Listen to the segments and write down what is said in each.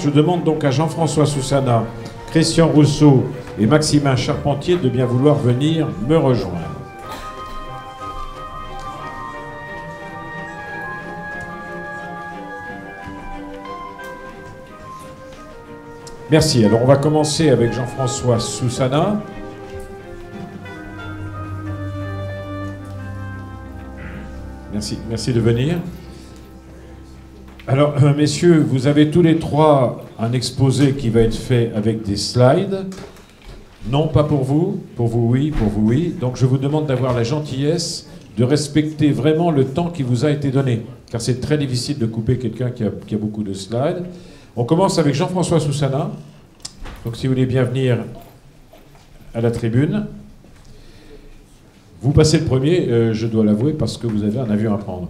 je demande donc à Jean-François Soussana, Christian Rousseau et Maximin Charpentier de bien vouloir venir me rejoindre. Merci. Alors on va commencer avec Jean-François Soussana. Merci de venir. Alors, messieurs, vous avez tous les trois un exposé qui va être fait avec des slides. Non, pas pour vous. Pour vous, oui. Pour vous, oui. Donc, je vous demande d'avoir la gentillesse de respecter vraiment le temps qui vous a été donné. Car c'est très difficile de couper quelqu'un qui a beaucoup de slides. On commence avec Jean-François Soussana. Donc, si vous voulez bien venir à la tribune. Vous passez le premier, je dois l'avouer, parce que vous avez un avion à prendre.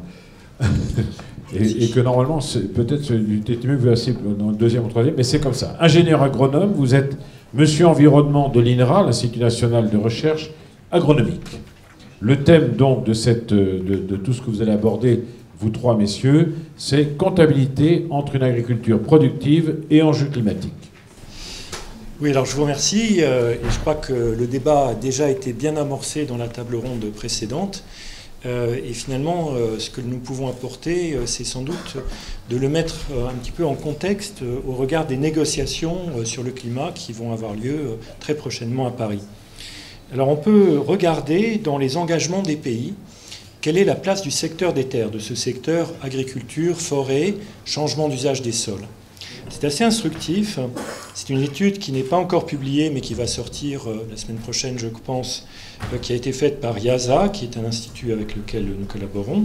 Et que normalement, peut-être du TTM, vous passez dans le deuxième ou troisième, mais c'est comme ça. Ingénieur agronome, vous êtes monsieur environnement de l'INRA, l'Institut national de recherche agronomique. Le thème donc de tout ce que vous allez aborder, vous trois messieurs, c'est comptabilité entre une agriculture productive et enjeux climatiques. Oui, alors je vous remercie. Et je crois que le débat a déjà été bien amorcé dans la table ronde précédente. Et finalement, ce que nous pouvons apporter, c'est sans doute de le mettre un petit peu en contexte au regard des négociations sur le climat qui vont avoir lieu très prochainement à Paris. Alors on peut regarder dans les engagements des pays quelle est la place du secteur des terres, de ce secteur agriculture, forêt, changement d'usage des sols. C'est assez instructif. C'est une étude qui n'est pas encore publiée, mais qui va sortir la semaine prochaine, je pense, qui a été faite par IASA, qui est un institut avec lequel nous collaborons,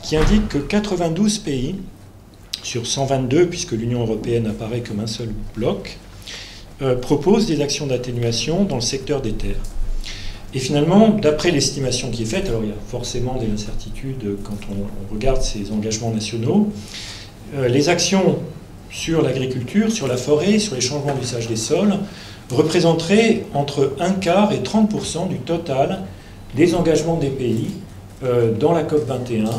qui indique que 92 pays, sur 122, puisque l'Union européenne apparaît comme un seul bloc, proposent des actions d'atténuation dans le secteur des terres. Et finalement, d'après l'estimation qui est faite, alors il y a forcément des incertitudes quand on regarde ces engagements nationaux, les actions sur l'agriculture, sur la forêt, sur les changements d'usage des sols, représenterait entre un quart et 30% du total des engagements des pays dans la COP21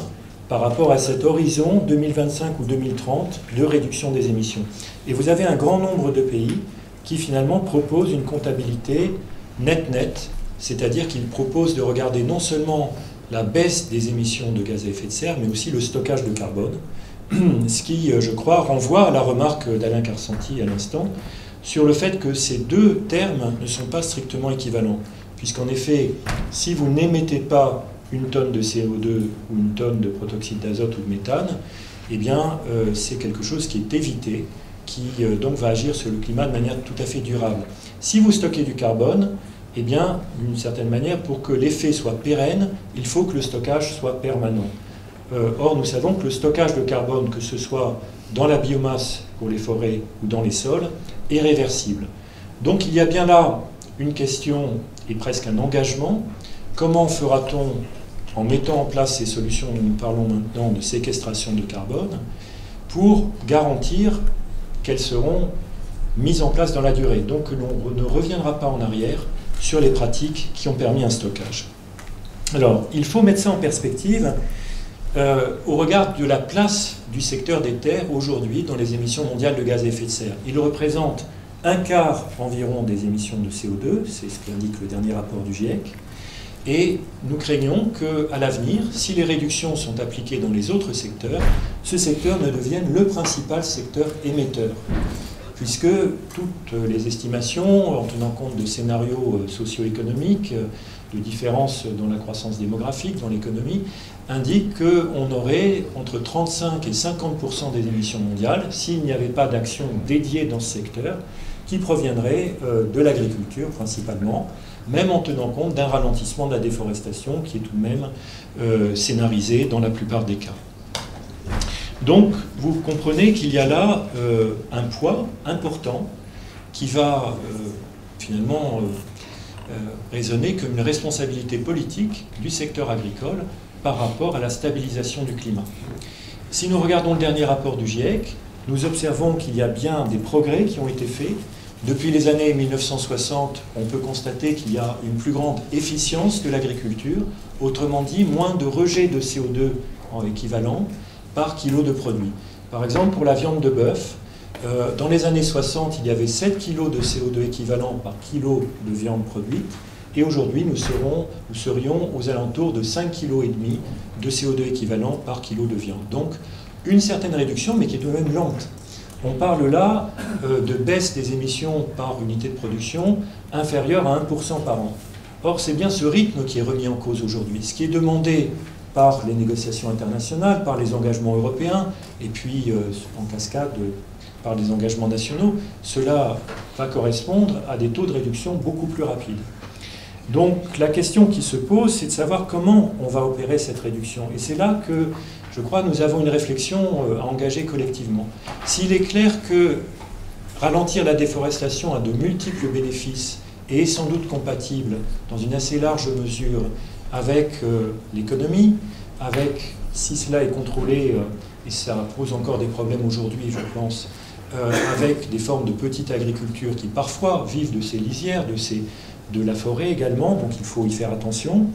par rapport à cet horizon 2025 ou 2030 de réduction des émissions. Et vous avez un grand nombre de pays qui finalement proposent une comptabilité net-net, c'est-à-dire qu'ils proposent de regarder non seulement la baisse des émissions de gaz à effet de serre, mais aussi le stockage de carbone, ce qui, je crois, renvoie à la remarque d'Alain Carcenti à l'instant sur le fait que ces deux termes ne sont pas strictement équivalents. Puisqu'en effet, si vous n'émettez pas une tonne de CO2 ou une tonne de protoxyde d'azote ou de méthane, eh bien, c'est quelque chose qui est évité, qui donc va agir sur le climat de manière tout à fait durable. Si vous stockez du carbone, eh bien, d'une certaine manière, pour que l'effet soit pérenne, il faut que le stockage soit permanent. Or, nous savons que le stockage de carbone, que ce soit dans la biomasse pour les forêts ou dans les sols, est réversible. Donc il y a bien là une question et presque un engagement. Comment fera-t-on, en mettant en place ces solutions dont nous parlons maintenant de séquestration de carbone, pour garantir qu'elles seront mises en place dans la durée, donc que l'on ne reviendra pas en arrière sur les pratiques qui ont permis un stockage. Alors, il faut mettre ça en perspective au regard de la place du secteur des terres aujourd'hui dans les émissions mondiales de gaz à effet de serre. Il représente un quart environ des émissions de CO2, c'est ce qu'indique le dernier rapport du GIEC, et nous craignons qu'à l'avenir, si les réductions sont appliquées dans les autres secteurs, ce secteur ne devienne le principal secteur émetteur, puisque toutes les estimations, en tenant compte de scénarios socio-économiques, de différences dans la croissance démographique, dans l'économie, indiquent qu'on aurait entre 35 et 50% des émissions mondiales, s'il n'y avait pas d'action dédiée dans ce secteur, qui proviendraient de l'agriculture principalement, même en tenant compte d'un ralentissement de la déforestation qui est tout de même scénarisé dans la plupart des cas. Donc, vous comprenez qu'il y a là un poids important qui va finalement résonner comme une responsabilité politique du secteur agricole par rapport à la stabilisation du climat. Si nous regardons le dernier rapport du GIEC, nous observons qu'il y a bien des progrès qui ont été faits. Depuis les années 1960, on peut constater qu'il y a une plus grande efficience de l'agriculture, autrement dit, moins de rejet de CO2 en équivalent par kilo de produit. Par exemple, pour la viande de bœuf, Dans les années 60, il y avait 7 kg de CO2 équivalent par kilo de viande produite. Et aujourd'hui, nous serions aux alentours de 5,5 kg de CO2 équivalent par kilo de viande. Donc, une certaine réduction, mais qui est tout de même lente. On parle là de baisse des émissions par unité de production inférieure à 1% par an. Or, c'est bien ce rythme qui est remis en cause aujourd'hui. Ce qui est demandé par les négociations internationales, par les engagements européens, et puis en cascade par les engagements nationaux, cela va correspondre à des taux de réduction beaucoup plus rapides. Donc la question qui se pose, c'est de savoir comment on va opérer cette réduction. Et c'est là que, je crois, nous avons une réflexion à engager collectivement. S'il est clair que ralentir la déforestation a de multiples bénéfices et est sans doute compatible, dans une assez large mesure, avec l'économie, avec, si cela est contrôlé, et ça pose encore des problèmes aujourd'hui, je pense, avec des formes de petite agriculture qui parfois vivent de ces lisières, de la forêt également, donc il faut y faire attention.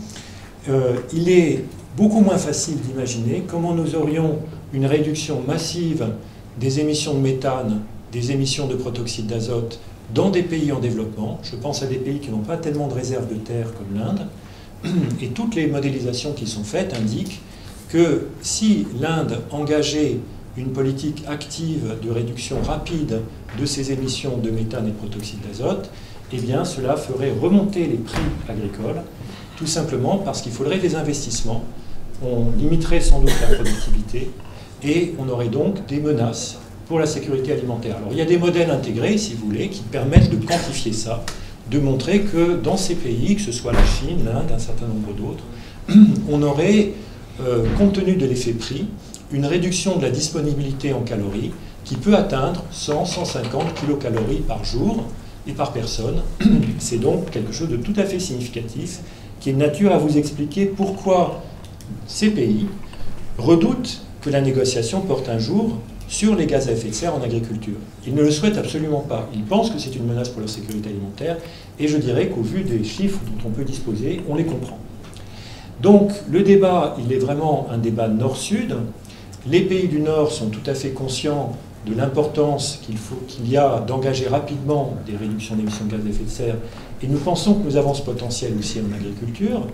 Il est beaucoup moins facile d'imaginer comment nous aurions une réduction massive des émissions de méthane, des émissions de protoxyde d'azote dans des pays en développement. Je pense à des pays qui n'ont pas tellement de réserves de terre comme l'Inde. Et toutes les modélisations qui sont faites indiquent que si l'Inde engageait une politique active de réduction rapide de ces émissions de méthane et de protoxyde d'azote, eh bien cela ferait remonter les prix agricoles, tout simplement parce qu'il faudrait des investissements, on limiterait sans doute la productivité, et on aurait donc des menaces pour la sécurité alimentaire. Alors il y a des modèles intégrés, si vous voulez, qui permettent de quantifier ça, de montrer que dans ces pays, que ce soit la Chine, l'Inde, un certain nombre d'autres, on aurait, compte tenu de l'effet prix, une réduction de la disponibilité en calories qui peut atteindre 100-150 kilocalories par jour et par personne. C'est donc quelque chose de tout à fait significatif qui est de nature à vous expliquer pourquoi ces pays redoutent que la négociation porte un jour sur les gaz à effet de serre en agriculture. Ils ne le souhaitent absolument pas. Ils pensent que c'est une menace pour leur sécurité alimentaire et je dirais qu'au vu des chiffres dont on peut disposer, on les comprend. Donc le débat, il est vraiment un débat nord-sud. Les pays du Nord sont tout à fait conscients de l'importance qu'il y a d'engager rapidement des réductions d'émissions de gaz à effet de serre, et nous pensons que nous avons ce potentiel aussi en agriculture,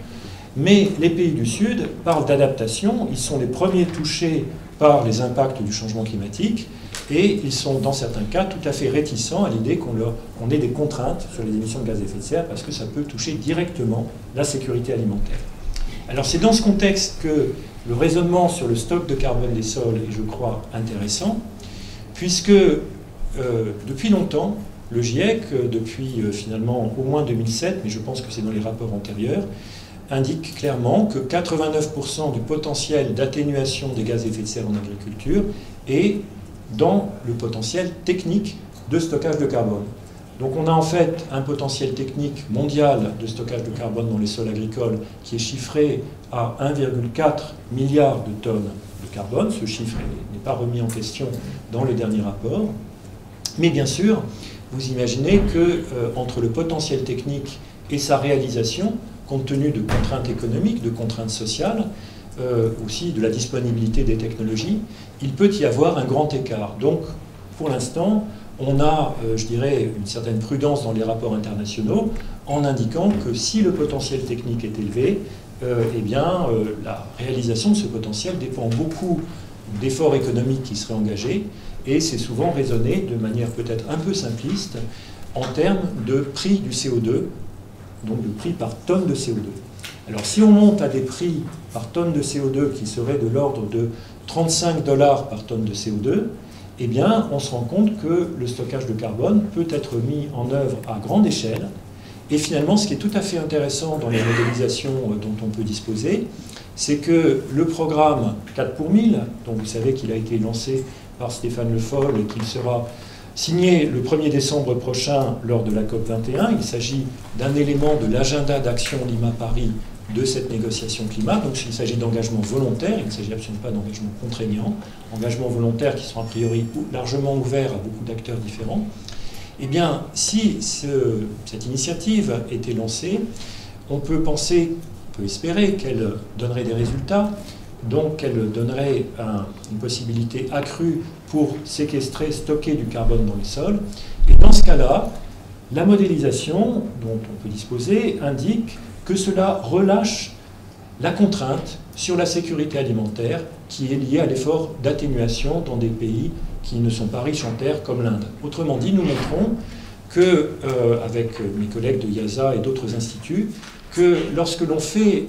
mais les pays du Sud parlent d'adaptation, ils sont les premiers touchés par les impacts du changement climatique, et ils sont dans certains cas tout à fait réticents à l'idée qu'on ait des contraintes sur les émissions de gaz à effet de serre, parce que ça peut toucher directement la sécurité alimentaire. Alors c'est dans ce contexte que le raisonnement sur le stock de carbone des sols est, je crois, intéressant, puisque depuis longtemps, le GIEC, depuis finalement au moins 2007, mais je pense que c'est dans les rapports antérieurs, indique clairement que 89% du potentiel d'atténuation des gaz à effet de serre en agriculture est dans le potentiel technique de stockage de carbone. Donc on a en fait un potentiel technique mondial de stockage de carbone dans les sols agricoles qui est chiffré à 1,4 milliard de tonnes de carbone. Ce chiffre n'est pas remis en question dans le dernier rapport. Mais bien sûr, vous imaginez que entre le potentiel technique et sa réalisation, compte tenu de contraintes économiques, de contraintes sociales, aussi de la disponibilité des technologies, il peut y avoir un grand écart. Donc, pour l'instant, on a, je dirais, une certaine prudence dans les rapports internationaux en indiquant que si le potentiel technique est élevé, eh bien, la réalisation de ce potentiel dépend beaucoup d'efforts économiques qui seraient engagés, et c'est souvent raisonné de manière peut-être un peu simpliste en termes de prix du CO2, donc de prix par tonne de CO2. Alors si on monte à des prix par tonne de CO2 qui seraient de l'ordre de 35 $ par tonne de CO2, eh bien on se rend compte que le stockage de carbone peut être mis en œuvre à grande échelle. Et finalement, ce qui est tout à fait intéressant dans les modélisations dont on peut disposer, c'est que le programme 4 pour 1000, dont vous savez qu'il a été lancé par Stéphane Le Foll et qu'il sera signé le 1er décembre prochain lors de la COP21, il s'agit d'un élément de l'agenda d'action Lima-Paris de cette négociation climat. Donc il s'agit d'engagements volontaires, il ne s'agit absolument pas d'engagements contraignants, engagements volontaires qui sont a priori largement ouverts à beaucoup d'acteurs différents. Eh bien, si cette initiative était lancée, on peut penser, on peut espérer qu'elle donnerait des résultats, donc elle donnerait une possibilité accrue pour séquestrer, stocker du carbone dans les sols. Et dans ce cas-là, la modélisation dont on peut disposer indique que cela relâche la contrainte sur la sécurité alimentaire qui est liée à l'effort d'atténuation dans des pays qui ne sont pas riches en terre comme l'Inde. Autrement dit, nous montrons que, avec mes collègues de IASA et d'autres instituts, que lorsque l'on fait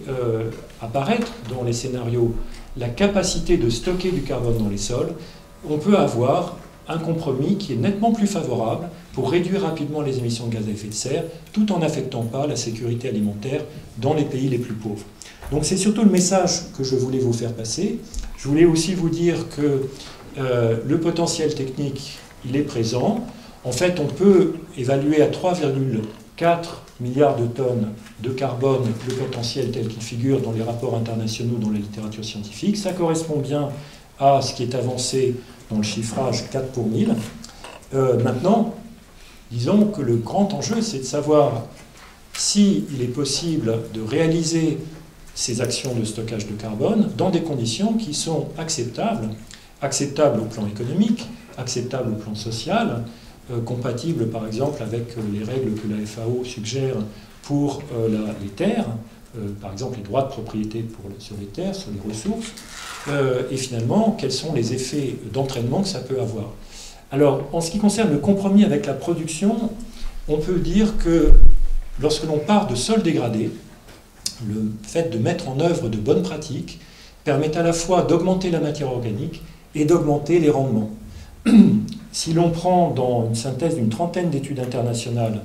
apparaître dans les scénarios la capacité de stocker du carbone dans les sols, on peut avoir un compromis qui est nettement plus favorable pour réduire rapidement les émissions de gaz à effet de serre, tout en n'affectant pas la sécurité alimentaire dans les pays les plus pauvres. Donc c'est surtout le message que je voulais vous faire passer. Je voulais aussi vous dire que le potentiel technique, il est présent. En fait, on peut évaluer à 3,4 milliards de tonnes de carbone le potentiel tel qu'il figure dans les rapports internationaux, dans la littérature scientifique. Ça correspond bien à ce qui est avancé dans le chiffrage 4 pour 1000. Maintenant, disons que le grand enjeu, c'est de savoir s'il est possible de réaliser ces actions de stockage de carbone dans des conditions qui sont acceptables au plan économique, acceptables au plan social, compatibles par exemple avec les règles que la FAO suggère pour les terres, par exemple les droits de propriété sur les terres, sur les ressources, et finalement quels sont les effets d'entraînement que ça peut avoir. Alors en ce qui concerne le compromis avec la production, on peut dire que lorsque l'on part de sols dégradés, le fait de mettre en œuvre de bonnes pratiques permet à la fois d'augmenter la matière organique et d'augmenter les rendements. Si l'on prend dans une synthèse d'une trentaine d'études internationales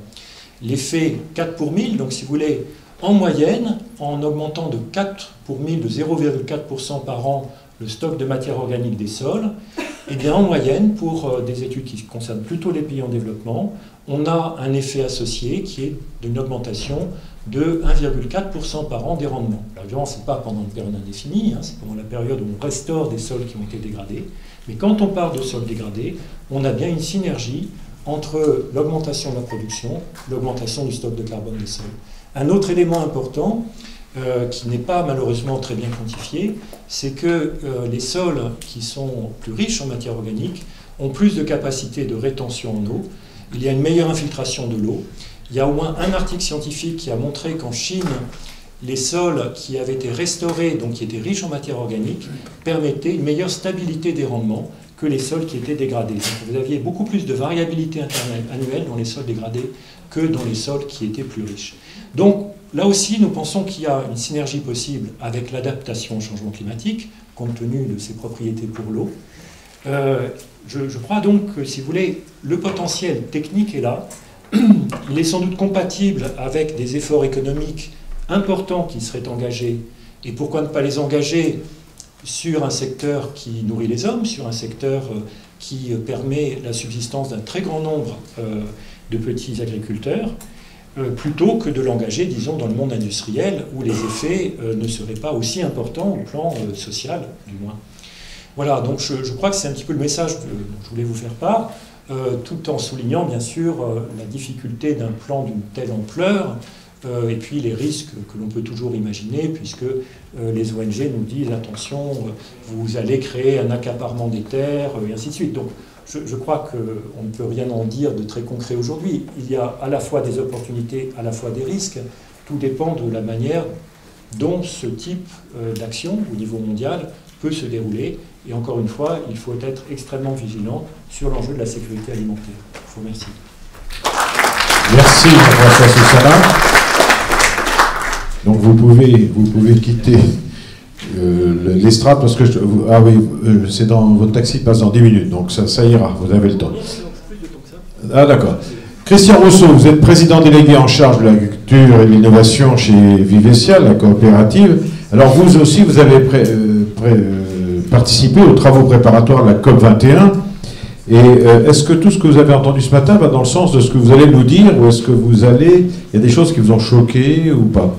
l'effet 4 pour 1000, donc si vous voulez, en moyenne, en augmentant de 4 pour 1000, de 0,4% par an, le stock de matière organique des sols, et bien en moyenne, pour des études qui concernent plutôt les pays en développement, on a un effet associé qui est d'une augmentation de 1,4% par an des rendements. Alors évidemment, ce n'est pas pendant une période indéfinie, c'est pendant la période où on restaure des sols qui ont été dégradés. Mais quand on parle de sols dégradés, on a bien une synergie entre l'augmentation de la production, l'augmentation du stock de carbone des sols. Un autre élément important, qui n'est pas malheureusement très bien quantifié, c'est que les sols qui sont plus riches en matière organique ont plus de capacité de rétention en eau. Il y a une meilleure infiltration de l'eau. Il y a au moins un article scientifique qui a montré qu'en Chine, les sols qui avaient été restaurés, donc qui étaient riches en matière organique, permettaient une meilleure stabilité des rendements que les sols qui étaient dégradés. Donc vous aviez beaucoup plus de variabilité annuelle dans les sols dégradés que dans les sols qui étaient plus riches. Donc là aussi, nous pensons qu'il y a une synergie possible avec l'adaptation au changement climatique, compte tenu de ses propriétés pour l'eau. Je crois donc que, si vous voulez, le potentiel technique est là. Il est sans doute compatible avec des efforts économiques importants qui seraient engagés. Et pourquoi ne pas les engager sur un secteur qui nourrit les hommes, sur un secteur qui permet la subsistance d'un très grand nombre de petits agriculteurs, plutôt que de l'engager, disons, dans le monde industriel, où les effets ne seraient pas aussi importants au plan social, du moins. Voilà, donc je crois que c'est un petit peu le message dont je voulais vous faire part, tout en soulignant, bien sûr, la difficulté d'un plan d'une telle ampleur, et puis les risques que l'on peut toujours imaginer, puisque les ONG nous disent, attention, vous allez créer un accaparement des terres, et ainsi de suite. Donc, je crois qu'on ne peut rien en dire de très concret aujourd'hui. Il y a à la fois des opportunités, à la fois des risques. Tout dépend de la manière dont ce type d'action, au niveau mondial, peut se dérouler. Et encore une fois, il faut être extrêmement vigilant sur l'enjeu de la sécurité alimentaire. Je vous remercie. Merci, Jean-François Soussana. Donc vous pouvez quitter l'estrade parce que c'est dans votre taxi passe dans 10 minutes, donc ça ira, vous avez le temps. Ah d'accord. Christian Rousseau, vous êtes président délégué en charge de l'agriculture et de l'innovation chez Vivesia, la coopérative. Alors vous aussi, vous avez participé aux travaux préparatoires de la COP21. Et est-ce que tout ce que vous avez entendu ce matin va dans le sens de ce que vous allez nous dire, ou est-ce que il y a des choses qui vous ont choqué ou pas?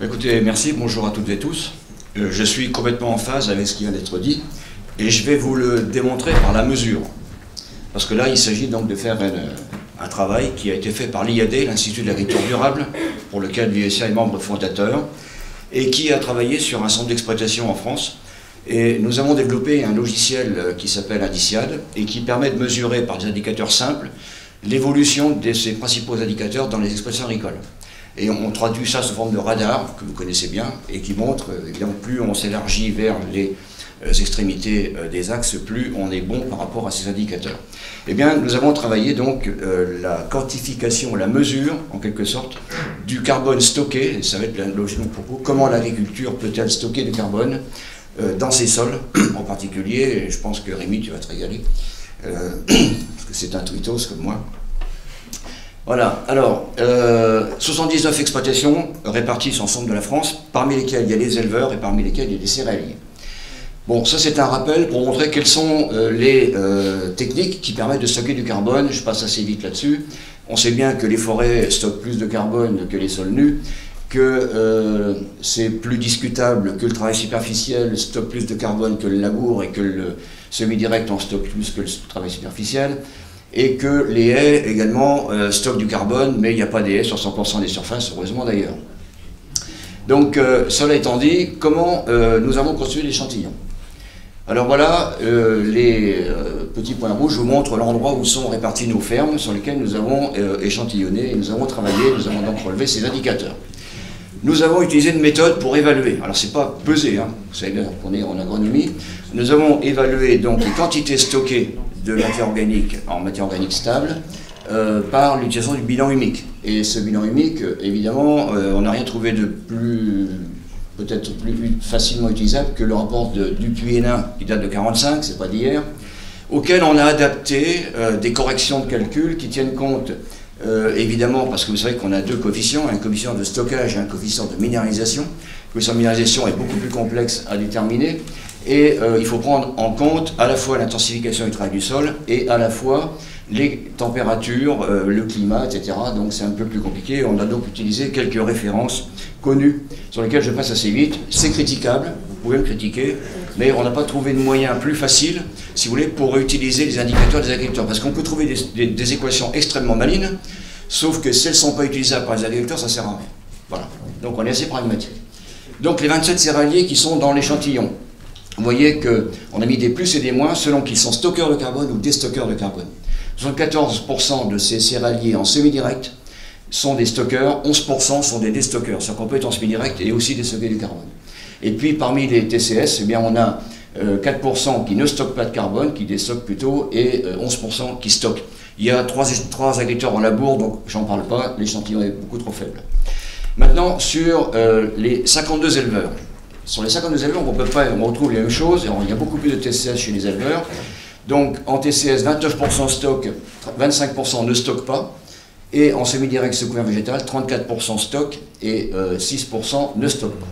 Écoutez, merci, bonjour à toutes et tous. Je suis complètement en phase avec ce qui vient d'être dit, et je vais vous le démontrer par la mesure. Parce que là, il s'agit donc de faire un travail qui a été fait par l'IAD, l'Institut de l'agriculture durable, pour lequel Vivesia est membre fondateur, et qui a travaillé sur un centre d'exploitation en France. Et nous avons développé un logiciel qui s'appelle Indiciad et qui permet de mesurer par des indicateurs simples l'évolution de ces principaux indicateurs dans les exploitations agricoles. Et on traduit ça sous forme de radar, que vous connaissez bien, et qui montre, évidemment, plus on s'élargit vers les extrémités des axes, plus on est bon par rapport à ces indicateurs. Eh bien, nous avons travaillé donc la quantification, la mesure, en quelque sorte, du carbone stocké, et ça va être l'objet de mon propos, comment l'agriculture peut-elle stocker du carbone dans ses sols, en particulier, et je pense que Rémi, tu vas te régaler, parce que c'est un tweetos comme moi. Voilà, alors, 79 exploitations réparties sur l'ensemble de la France, parmi lesquelles il y a les éleveurs et parmi lesquels il y a les céréaliers. Bon, ça c'est un rappel pour montrer quelles sont les techniques qui permettent de stocker du carbone. Je passe assez vite là-dessus. On sait bien que les forêts stockent plus de carbone que les sols nus, que c'est plus discutable que le travail superficiel stocke plus de carbone que le labour et que le semi-direct en stocke plus que le travail superficiel, et que les haies également stockent du carbone, mais il n'y a pas des haies sur 100% des surfaces, heureusement d'ailleurs. Donc, cela étant dit, comment nous avons construit l'échantillon? Alors voilà, les petits points rouges vous montrent l'endroit où sont réparties nos fermes sur lesquelles nous avons échantillonné et nous avons travaillé, nous avons donc relevé ces indicateurs. Nous avons utilisé une méthode pour évaluer. Alors c'est pas peser, hein, vous savez bien qu'on est en agronomie. Nous avons évalué donc les quantités stockées de matière organique en matière organique stable par l'utilisation du bilan humique. Et ce bilan humique, évidemment, on n'a rien trouvé de plus, peut-être plus facilement utilisable que le rapport du Puy-Hénin, qui date de 1945, c'est pas d'hier, auquel on a adapté des corrections de calcul qui tiennent compte, évidemment, parce que vous savez qu'on a deux coefficients, un coefficient de stockage et un coefficient de minéralisation. Le coefficient de minéralisation est beaucoup plus complexe à déterminer, et il faut prendre en compte à la fois l'intensification du travail du sol et à la fois les températures, le climat, etc. Donc c'est un peu plus compliqué. On a donc utilisé quelques références connues sur lesquelles je passe assez vite. C'est critiquable, vous pouvez me critiquer, mais on n'a pas trouvé de moyen plus facile, si vous voulez, pour utiliser les indicateurs des agriculteurs. Parce qu'on peut trouver des équations extrêmement malines, sauf que si elles ne sont pas utilisables par les agriculteurs, ça ne sert à rien. Voilà. Donc on est assez pragmatique. Donc les 27 céréaliers qui sont dans l'échantillon. Vous voyez qu'on a mis des plus et des moins selon qu'ils sont stockeurs de carbone ou déstockeurs de carbone. 74% de ces céréaliers en semi-direct sont des stockeurs, 11% sont des déstockeurs. C'est-à-dire qu'on peut être en semi-direct et aussi déstocker du carbone. Et puis parmi les TCS, eh bien, on a 4% qui ne stockent pas de carbone, qui déstockent plutôt, et 11% qui stockent. Il y a 3 agriculteurs en labour, donc j'en parle pas, l'échantillon est beaucoup trop faible. Maintenant, sur les 52 éleveurs. Sur les 52 éleveurs, on retrouve les mêmes choses, il y a beaucoup plus de TCS chez les éleveurs. Donc en TCS, 29% stockent, 25% ne stockent pas, et en semi-direct sous couvert végétal, 34% stockent et 6% ne stockent pas.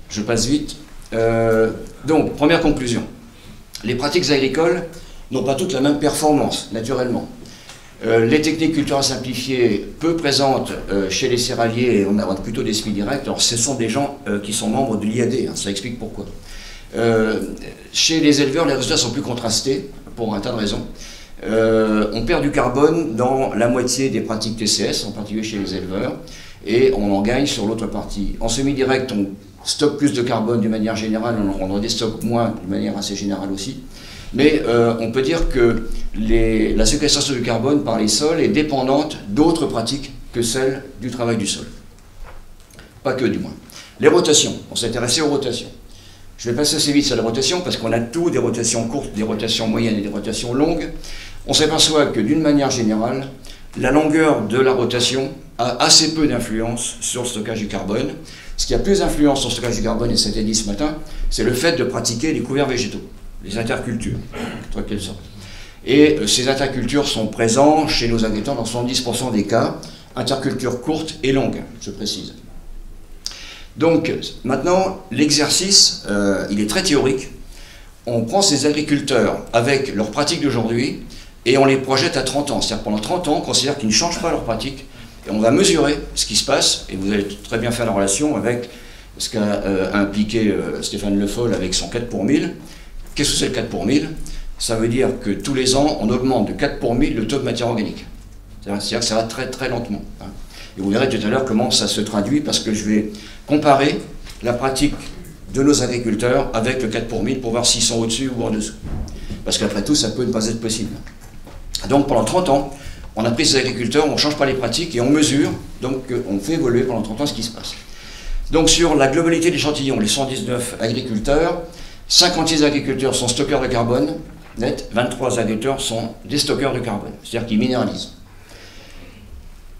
Je passe vite. Donc, première conclusion. Les pratiques agricoles n'ont pas toutes la même performance, naturellement. Les techniques culturales simplifiées, peu présentes chez les céréaliers, et on a plutôt des semi-directs, alors ce sont des gens qui sont membres de l'IAD, hein, ça explique pourquoi. Chez les éleveurs, les résultats sont plus contrastés, pour un tas de raisons. On perd du carbone dans la moitié des pratiques TCS, en particulier chez les éleveurs, et on en gagne sur l'autre partie. En semi-direct, on stocke plus de carbone d'une manière générale, on en déstocke moins d'une manière assez générale aussi. Mais on peut dire que la séquestration du carbone par les sols est dépendante d'autres pratiques que celle du travail du sol. Pas que, du moins. Les rotations, on s'est intéressé aux rotations. Je vais passer assez vite sur les rotations parce qu'on a tout, des rotations courtes, des rotations moyennes et des rotations longues. On s'aperçoit que d'une manière générale, la longueur de la rotation a assez peu d'influence sur le stockage du carbone. Ce qui a plus d'influence sur le stockage du carbone, et ça a été dit ce matin, c'est le fait de pratiquer les couverts végétaux, les intercultures, de quelle sorte. Et ces intercultures sont présentes chez nos agriculteurs dans 70% des cas, intercultures courtes et longues, je précise. Donc, maintenant, l'exercice, il est très théorique. On prend ces agriculteurs avec leurs pratiques d'aujourd'hui et on les projette à 30 ans. C'est-à-dire pendant 30 ans, on considère qu'ils ne changent pas leurs pratiques et on va mesurer ce qui se passe, et vous allez très bien faire la relation avec ce qu'a impliqué Stéphane Le Foll avec son 4 pour 1000. Qu'est-ce que c'est le 4 pour 1000? Ça veut dire que tous les ans, on augmente de 4 pour 1000 le taux de matière organique. C'est-à-dire que ça va très très lentement. Hein. Et vous verrez tout à l'heure comment ça se traduit, parce que je vais comparer la pratique de nos agriculteurs avec le 4 pour 1000 pour voir s'ils sont au-dessus ou en dessous. Parce qu'après tout, ça peut ne pas être possible. Donc pendant 30 ans, on a pris ces agriculteurs, on ne change pas les pratiques et on mesure, donc on fait évoluer pendant 30 ans ce qui se passe. Donc sur la globalité de l'échantillon, les 119 agriculteurs, 56 agriculteurs sont stockeurs de carbone net, 23 agriculteurs sont des stockeurs de carbone, c'est-à-dire qu'ils minéralisent.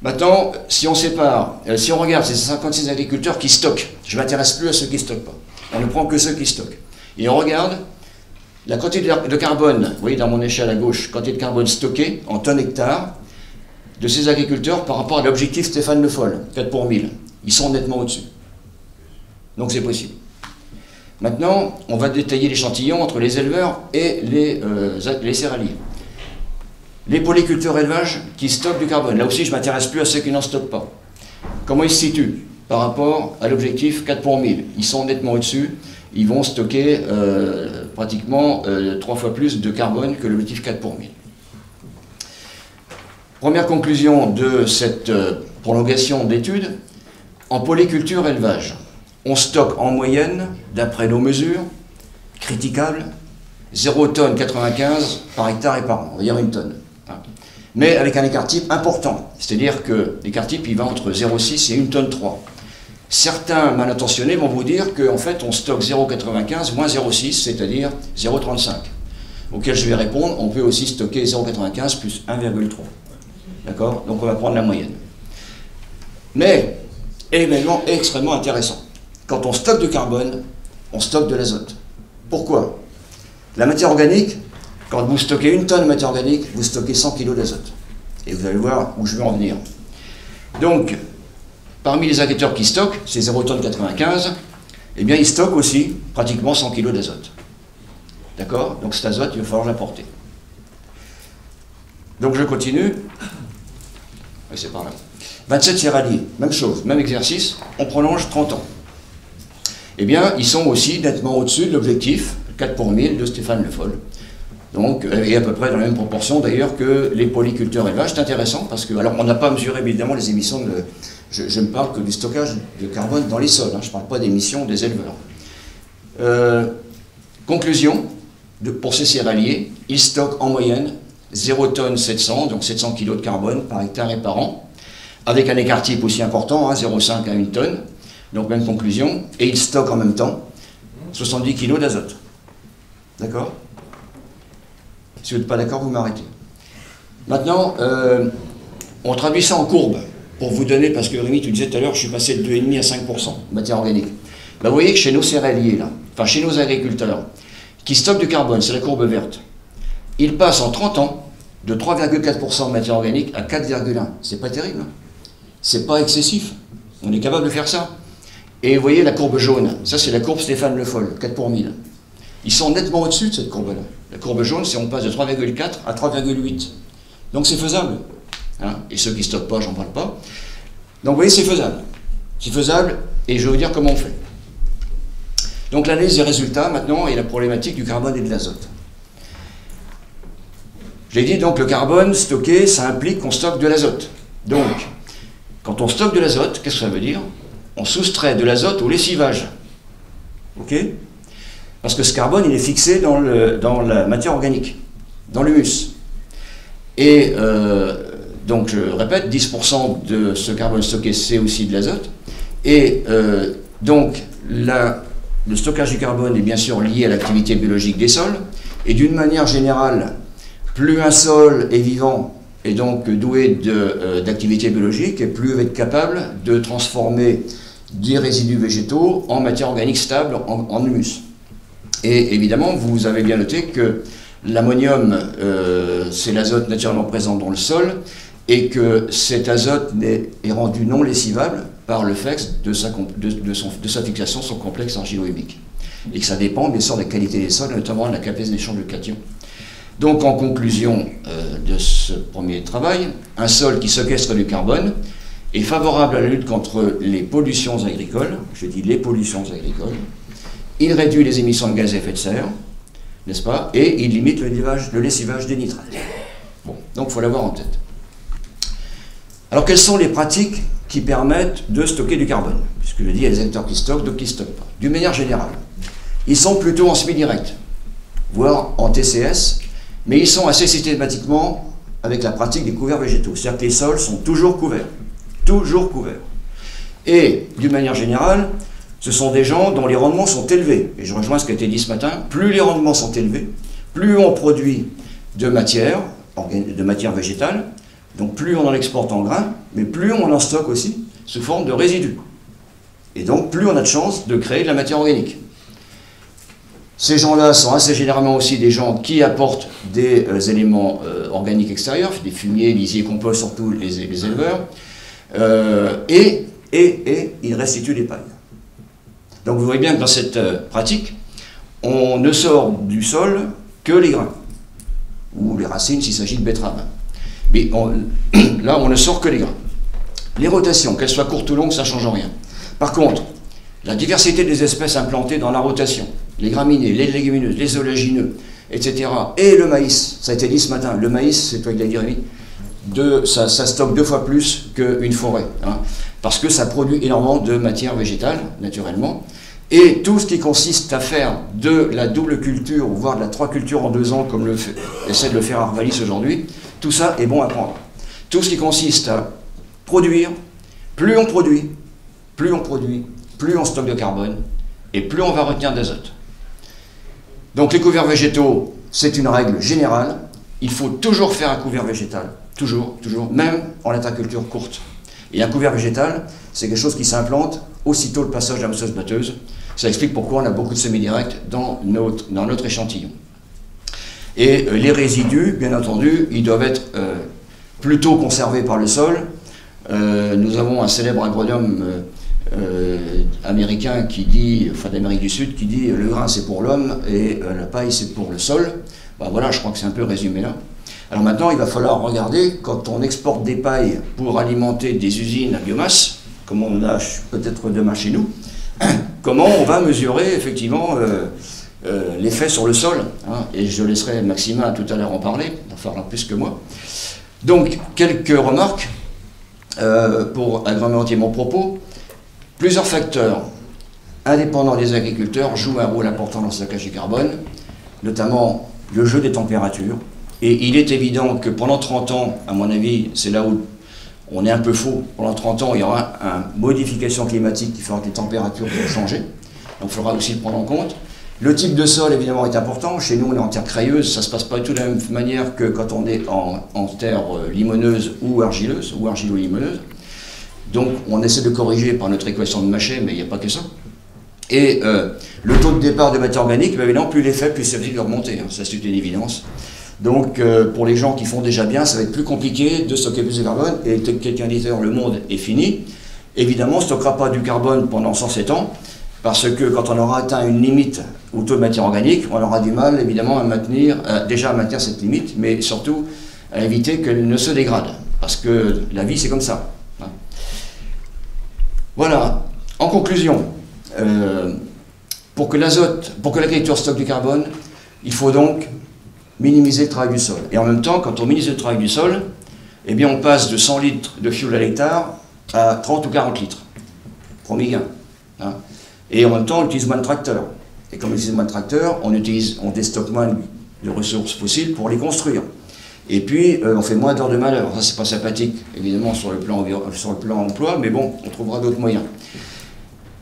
Maintenant, si on sépare, si on regarde ces 56 agriculteurs qui stockent, je ne m'intéresse plus à ceux qui ne stockent pas, on ne prend que ceux qui stockent. Et on regarde la quantité de carbone, vous voyez dans mon échelle à gauche, quantité de carbone stockée en tonnes hectares de ces agriculteurs par rapport à l'objectif Stéphane Le Foll, 4 pour 1000. Ils sont nettement au-dessus. Donc c'est possible. Maintenant, on va détailler l'échantillon entre les éleveurs et les céréaliers. Les polyculteurs élevage qui stockent du carbone. Là aussi, je ne m'intéresse plus à ceux qui n'en stockent pas. Comment ils se situent par rapport à l'objectif 4 pour 1000? Ils sont nettement au-dessus. Ils vont stocker pratiquement 3 fois plus de carbone que l'objectif 4 pour 1000. Première conclusion de cette prolongation d'études, en polyculture élevage, on stocke en moyenne, d'après nos mesures, critiquables, 0,95 tonnes par hectare et par an, on va dire 1 tonne. Mais avec un écart type important, c'est-à-dire que l'écart type il va entre 0,6 et 1 tonne 3. Certains mal intentionnés vont vous dire qu'en fait on stocke 0,95 moins 0,6, c'est-à-dire 0,35. Auquel je vais répondre, on peut aussi stocker 0,95 plus 1,3. D'accord? Donc on va prendre la moyenne. Mais, élément extrêmement intéressant. Quand on stocke du carbone, on stocke de l'azote. Pourquoi? La matière organique, quand vous stockez 1 tonne de matière organique, vous stockez 100 kg d'azote. Et vous allez voir où je veux en venir. Donc, parmi les agriculteurs qui stockent, ces 0,95 tonnes, eh bien, ils stockent aussi pratiquement 100 kg d'azote. D'accord? Donc cet azote, il va falloir l'apporter. Donc je continue. Oui, c'est par là. 27 céréaliers, même chose, même exercice, on prolonge 30 ans. Eh bien, ils sont aussi nettement au-dessus de l'objectif 4 pour 1000 de Stéphane Le Foll. Donc, et à peu près dans la même proportion d'ailleurs que les polyculteurs élevages. C'est intéressant parce que, alors on n'a pas mesuré évidemment les émissions de... Je ne parle que du stockage de carbone dans les sols, hein, je ne parle pas d'émissions des éleveurs. Conclusion, pour ces céréaliers, ils stockent en moyenne 0 tonne 700, donc 700 kg de carbone par hectare et par an, avec un écart type aussi important, hein, 0,5 à 1 tonne, donc même conclusion, et ils stockent en même temps 70 kg d'azote. D'accord? Si vous n'êtes pas d'accord, vous m'arrêtez. Maintenant, on traduit ça en courbe, pour vous donner, parce que Rémi, tu disais tout à l'heure, je suis passé de 2,5 à 5% de matière organique. Ben, vous voyez que chez nos céréaliers, là, enfin chez nos agriculteurs, qui stockent du carbone, c'est la courbe verte, ils passent en 30 ans de 3,4% de matière organique à 4,1%. C'est pas terrible, hein? C'est pas excessif. On est capable de faire ça. Et vous voyez la courbe jaune, ça c'est la courbe Stéphane Le Foll, 4 pour 1000. Ils sont nettement au-dessus de cette courbe-là. La courbe jaune, c'est on passe de 3,4 à 3,8. Donc c'est faisable. Hein? Et ceux qui ne stockent pas, j'en parle pas. Donc vous voyez, c'est faisable. C'est faisable, et je vais vous dire comment on fait. Donc l'analyse des résultats, maintenant, et la problématique du carbone et de l'azote. J'ai dit, donc, le carbone stocké, ça implique qu'on stocke de l'azote. Donc, quand on stocke de l'azote, qu'est-ce que ça veut dire? On soustrait de l'azote au lessivage. OK? Parce que ce carbone, il est fixé dans la matière organique, dans l'humus. Et donc, je répète, 10% de ce carbone stocké, c'est aussi de l'azote. Et donc, le stockage du carbone est bien sûr lié à l'activité biologique des sols. Et d'une manière générale, plus un sol est vivant et donc doué d'activité biologique, et plus il va être capable de transformer des résidus végétaux en matière organique stable, en humus. Et évidemment, vous avez bien noté que l'ammonium, c'est l'azote naturellement présent dans le sol, et que cet azote est rendu non lessivable par le fait de sa fixation sur son complexe argilo-humique. Et que ça dépend bien sûr de la qualité des sols, notamment de la capacité d'échange de cations. Donc en conclusion de ce premier travail, un sol qui séquestre du carbone est favorable à la lutte contre les pollutions agricoles, je dis les pollutions agricoles, il réduit les émissions de gaz à effet de serre, n'est-ce pas, et il limite le lessivage des nitrates. Bon, donc il faut l'avoir en tête. Alors quelles sont les pratiques qui permettent de stocker du carbone. Puisque je dis, il y a des acteurs qui stockent, d'autres qui ne stockent pas. D'une manière générale, ils sont plutôt en semi-direct, voire en TCS, mais ils sont assez systématiquement avec la pratique des couverts végétaux. C'est-à-dire que les sols sont toujours couverts. Toujours couverts. Et, d'une manière générale, ce sont des gens dont les rendements sont élevés. Et je rejoins ce qui a été dit ce matin, plus les rendements sont élevés, plus on produit de matière végétale, donc plus on en exporte en grains, mais plus on en stocke aussi sous forme de résidus. Et donc plus on a de chances de créer de la matière organique. Ces gens-là sont assez généralement aussi des gens qui apportent des éléments organiques extérieurs, des fumiers, lisiers, compost, surtout les éleveurs, et ils restituent des pailles. Donc vous voyez bien que dans cette pratique, on ne sort du sol que les grains, ou les racines s'il s'agit de betteraves. Mais là, on ne sort que les grains. Les rotations, qu'elles soient courtes ou longues, ça ne change rien. Par contre, la diversité des espèces implantées dans la rotation, les graminées, les légumineuses, les oléagineux, etc., et le maïs, ça a été dit ce matin, le maïs, c'est toi qui l'as dit, Rémi, ça stocke 2 fois plus qu'une forêt, hein, parce que ça produit énormément de matière végétale, naturellement, et tout ce qui consiste à faire de la double culture, voire de la 3 cultures en 2 ans, comme essaie de le faire Arvalis aujourd'hui, tout ça est bon à prendre. Tout ce qui consiste à produire, plus on produit, plus on stocke de carbone, et plus on va retenir d'azote. Donc les couverts végétaux, c'est une règle générale, il faut toujours faire un couvert végétal, toujours, même en latéraculture courte. Et un couvert végétal, c'est quelque chose qui s'implante aussitôt le passage de la mousseuse batteuse. Ça explique pourquoi on a beaucoup de semi-directs dans notre échantillon. Et les résidus, bien entendu, ils doivent être plutôt conservés par le sol. Nous avons un célèbre agronome américain qui dit, enfin d'Amérique du Sud, qui dit le grain c'est pour l'homme et la paille c'est pour le sol. Ben voilà, je crois que c'est un peu résumé là. Alors maintenant, il va falloir regarder, quand on exporte des pailles pour alimenter des usines à biomasse, comme on a peut-être demain chez nous, comment on va mesurer effectivement l'effet sur le sol, hein, et je laisserai Maxima tout à l'heure en parler, il en fera plus que moi. Donc, quelques remarques pour agrémenter mon propos. Plusieurs facteurs indépendants des agriculteurs jouent un rôle important dans le stockage du carbone, notamment le jeu des températures. Et il est évident que pendant 30 ans, à mon avis, c'est là où on est un peu faux. Pendant 30 ans, il y aura une modification climatique qui fera que les températures vont changer. Donc il faudra aussi le prendre en compte. Le type de sol, évidemment, est important. Chez nous, on est en terre crayeuse. Ça ne se passe pas du tout de la même manière que quand on est en terre limoneuse ou argileuse, ou argilo-limoneuse. Donc on essaie de corriger par notre équation de Machet, mais il n'y a pas que ça. Et le taux de départ de matière organique, évidemment, plus il est faible, plus c'est facile de remonter. Hein. Ça, c'est une évidence. Donc, pour les gens qui font déjà bien, ça va être plus compliqué de stocker plus de carbone. Et quelqu'un disait, le monde est fini. Évidemment, on ne stockera pas du carbone pendant 107 ans, parce que quand on aura atteint une limite au taux de matière organique, on aura du mal, évidemment, à maintenir cette limite, mais surtout à éviter qu'elle ne se dégrade. Parce que la vie, c'est comme ça. Hein. Voilà. En conclusion, pour que l'agriculture stocke du carbone, il faut donc minimiser le travail du sol. Et en même temps, quand on minimise le travail du sol, eh bien on passe de 100 litres de fuel à l'hectare à 30 ou 40 litres. Premier gain. Hein. Et en même temps, on utilise moins de tracteurs. Et comme on utilise moins de tracteurs, on déstocke moins de ressources fossiles pour les construire. Et puis, on fait moins d'heures de malheur. Ça, c'est pas sympathique, évidemment, sur le plan emploi, mais bon, on trouvera d'autres moyens.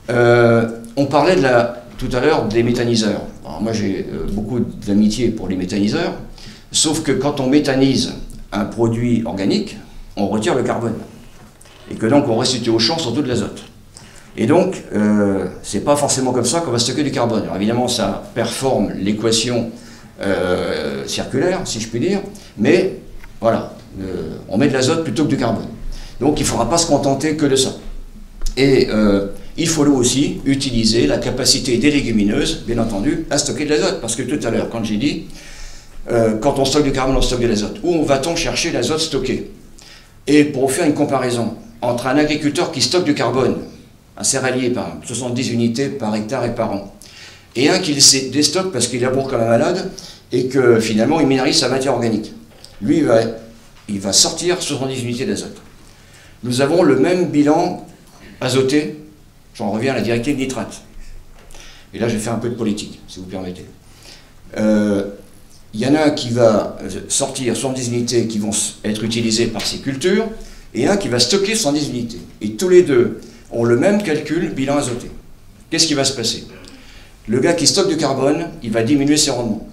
On parlait tout à l'heure des méthaniseurs. Alors moi j'ai beaucoup d'amitié pour les méthaniseurs, sauf que quand on méthanise un produit organique, on retire le carbone. Et que donc on restitue au champ surtout de l'azote. Et donc, c'est pas forcément comme ça qu'on va stocker du carbone. Alors évidemment, ça performe l'équation circulaire, si je puis dire, mais voilà, on met de l'azote plutôt que du carbone. Donc il ne faudra pas se contenter que de ça. Et il faut aussi utiliser la capacité des légumineuses, bien entendu, à stocker de l'azote. Parce que tout à l'heure, quand j'ai dit, quand on stocke du carbone, on stocke de l'azote. Où va-t-on chercher l'azote stocké? Et pour faire une comparaison entre un agriculteur qui stocke du carbone, un céréalier par exemple, 70 unités par hectare et par an, et un qui le déstocke parce qu'il laboure comme un malade, et que finalement il minérise sa matière organique. Lui, il va sortir 70 unités d'azote. nous avons le même bilan azoté, j'en reviens à la directive nitrate. Et là, je vais faire un peu de politique, si vous permettez. Il y en a un qui va sortir 70 unités qui vont être utilisées par ces cultures, et un qui va stocker 110 unités. Et tous les deux ont le même calcul bilan azoté. Qu'est-ce qui va se passer? Le gars qui stocke du carbone, il va diminuer ses rendements.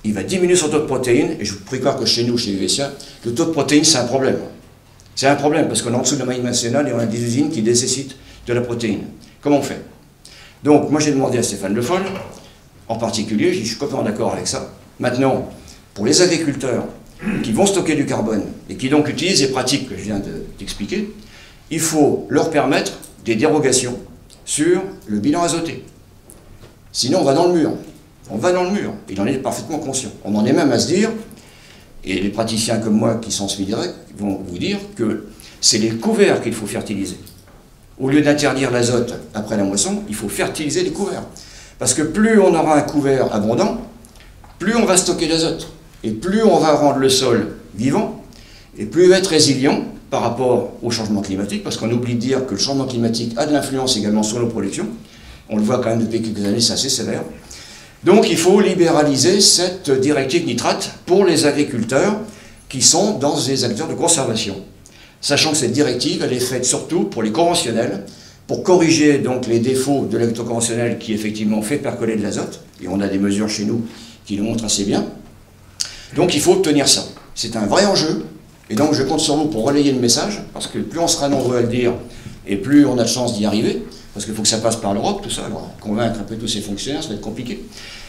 Il va diminuer son taux de protéines, et je vous prie croire que chez nous, chez UVCA, le taux de protéines, c'est un problème. C'est un problème, parce qu'on est en dessous de la moyenne nationale et on a des usines qui nécessitent de la protéine. Comment on fait? Donc, moi j'ai demandé à Stéphane Le Foll, en particulier, je suis complètement d'accord avec ça. Maintenant, pour les agriculteurs qui vont stocker du carbone et qui donc utilisent les pratiques que je viens d'expliquer, il faut leur permettre des dérogations sur le bilan azoté. Sinon, on va dans le mur. On va dans le mur. Il en est parfaitement conscient. On en est même à se dire, et les praticiens comme moi qui sont semi-directs vont vous dire que c'est les couverts qu'il faut fertiliser. Au lieu d'interdire l'azote après la moisson, il faut fertiliser les couverts. Parce que plus on aura un couvert abondant, plus on va stocker l'azote. Et plus on va rendre le sol vivant, et plus il va être résilient par rapport au changement climatique, parce qu'on oublie de dire que le changement climatique a de l'influence également sur nos productions. On le voit quand même depuis quelques années, c'est assez sévère. Donc il faut libéraliser cette directive nitrate pour les agriculteurs qui sont dans des acteurs de conservation. Sachant que cette directive, elle est faite surtout pour les conventionnels, pour corriger donc les défauts de l'agriculture conventionnelle qui effectivement fait percoler de l'azote, et on a des mesures chez nous qui le montrent assez bien. Donc il faut obtenir ça. C'est un vrai enjeu, et donc je compte sur vous pour relayer le message, parce que plus on sera nombreux à le dire, et plus on a de chance d'y arriver, parce qu'il faut que ça passe par l'Europe, tout ça, alors, convaincre un peu tous ces fonctionnaires, ça va être compliqué.